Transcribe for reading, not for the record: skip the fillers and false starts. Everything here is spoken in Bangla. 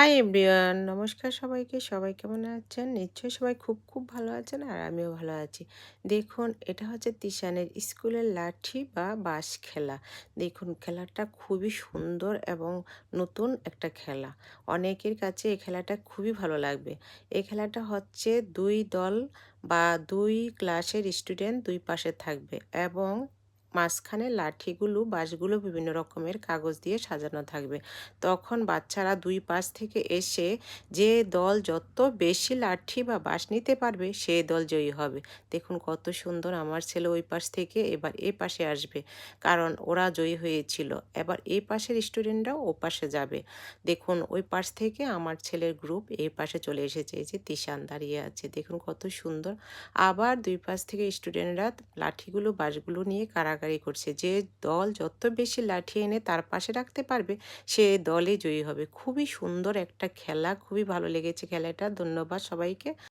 হাই এভরিওয়ান, নমস্কার সবাইকে। সবাই কেমন আছেন? নিশ্চয়ই সবাই খুব ভালো আছেন আর আমিও ভালো আছি। দেখুন, এটা হচ্ছে তিশানের স্কুলের লাঠি বা বাঁশ খেলা। দেখুন, খেলাটা খুবই সুন্দর এবং নতুন একটা খেলা। অনেকের কাছে এই খেলাটা খুবই ভালো লাগবে। এই খেলাটা হচ্ছে ২ দল বা ২ ক্লাসের স্টুডেন্ট ২ পাশে থাকবে এবং মাঝখানে লাঠিগুলো, বাঁশগুলো বিভিন্ন রকমের কাগজ দিয়ে সাজানো থাকবে। তখন বাচ্চারা ২ পাশ থেকে এসে যে দল যত বেশি লাঠি বা বাঁশ নিতে পারবে সে দল জয়ী হবে। দেখুন কত সুন্দর, আমার ছেলে ওই পাশ থেকে এবার এ পাশে আসবে। কারণ ওরা জয়ী হয়েছিল। এবার এই পাশের স্টুডেন্টরাও ও পাশে যাবে। দেখুন ওই পাশ থেকে আমার ছেলের গ্রুপ এই পাশে চলে এসেছে। এই যে তিশান দাঁড়িয়ে আছে। দেখুন কত সুন্দর। আবার ২ পাশ থেকে স্টুডেন্টরা লাঠিগুলো, বাঁশগুলো নিয়ে কাড়াকাড়ি করছে। যে দল যত বেশি লাঠি এনে তার পাশে রাখতে পারবে সে দলই জয়ী হবে। খুবই সুন্দর একটা খেলা, খুবই ভালো লেগেছে খেলাটা। ধন্যবাদ সবাইকে।